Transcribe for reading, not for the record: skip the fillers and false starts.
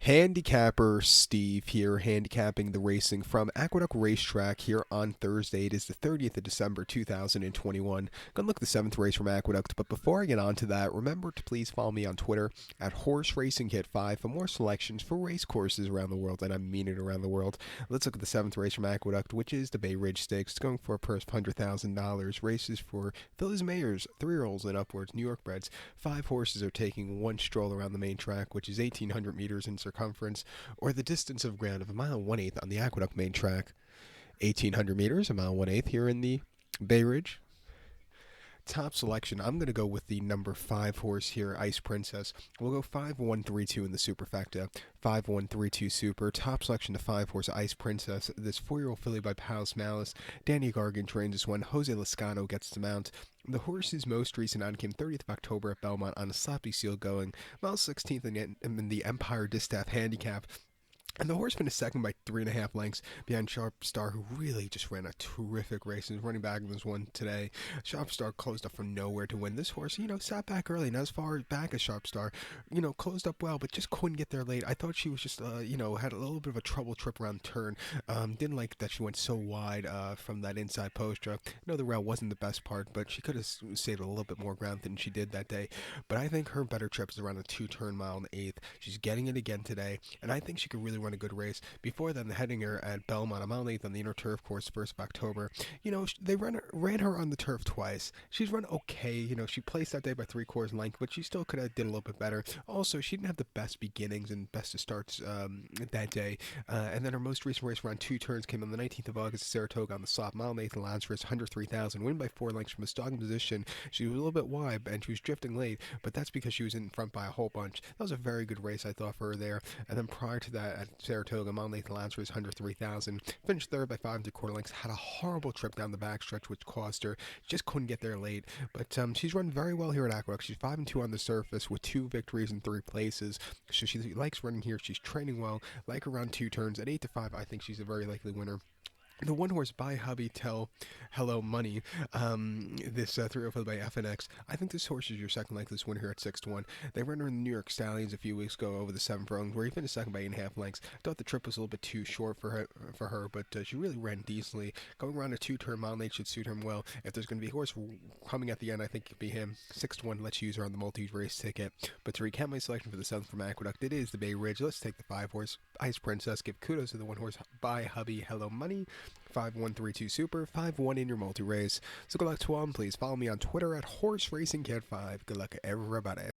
Handicapper Steve here, handicapping the racing from Aqueduct Racetrack here on Thursday. It is the 30th of December 2021. Gonna look at the 7th race from Aqueduct, but before I get on to that, remember to please follow me on Twitter at Horse Racing Kit 5 for more selections for race courses around the world, and I mean it around the world. Let's look at the 7th race from Aqueduct, which is the Bay Ridge Stakes. It's going for a purse of $100,000. Races for Phillies Mayors, 3-year-olds and upwards, New York breds. 5 horses are taking one stroll around the main track, which is 1,800 meters in circumference, or the distance of ground of a mile 1/8 on the Aqueduct main track. 1,800 meters, a mile 1/8 here in the Bay Ridge. Top selection, I'm going to go with the number 5 horse here, Ice Princess. We'll go 5-1-3-2 in the superfecta. 5-1-3-2 super. Top selection, the 5 horse Ice Princess. This 4-year-old filly by Palace Malice. Danny Gargan trains this one. Jose Lascano gets the mount. The horse's most recent on came 30th of October at Belmont on a sloppy seal going. Mile 16th in the Empire Distaff Handicap. And the horse finished second by 3.5 lengths behind Sharp Star, who really just ran a terrific race. He was running back in this one today. Sharp Star closed up from nowhere to win. This horse, sat back early, not as far back as Sharp Star, closed up well, but just couldn't get there late. I thought she was just, had a little bit of a trouble trip around the turn. Didn't like that she went so wide from that inside post. The route wasn't the best part, but she could have saved a little bit more ground than she did that day. But I think her better trip is around a 2-turn mile in the 8th. She's getting it again today, and I think she could really run a good race. Before then, the heading her at Belmont, a mile 8th on the inner turf course, 1st of October. They ran her on the turf twice. She's run okay. She placed that day by 3/4 length, but she still could have did a little bit better. Also, she didn't have the best beginnings and best of starts that day. And then her most recent race around 2 turns came on the 19th of August at Saratoga on the slot, mile 8th in Lance race, 103,000, win by 4 lengths from a stalking position. She was a little bit wide and she was drifting late, but that's because she was in front by a whole bunch. That was a very good race, I thought, for her there. And then prior to that at Saratoga, mile 8th Lance race, 103,000, finished third by 5 3/4 lengths, had a horrible trip down the backstretch, which cost her. Just couldn't get there late, but she's run very well here at Aqueduct. She's 5-2 on the surface with 2 victories in 3 places, so she likes running here. She's training well, like around 2 turns. At 8-5, I think she's a very likely winner. The one horse by Hubby Tell Hello Money, this 305 by FNX. I think this horse is your second likeliest winner here at 6-1. They ran her in the New York Stallions a few weeks ago over the 7 furlongs, where he finished second by 8.5 lengths. I thought the trip was a little bit too short for her, but she really ran decently. Going around a 2-turn mile 8 should suit him well. If there's going to be a horse coming at the end, I think it could be him. 6-1, let's use her on the multi-race ticket. But to recap my selection for the 7th from Aqueduct, it is the Bay Ridge. Let's take the 5 horse Ice Princess. Give kudos to the 1 horse by Hubby Hello Money. 5-1-3-2 super, 5-1 in your multi-race. So good luck to all, and please follow me on Twitter at Horse Racing Cat 5. Good luck, everybody.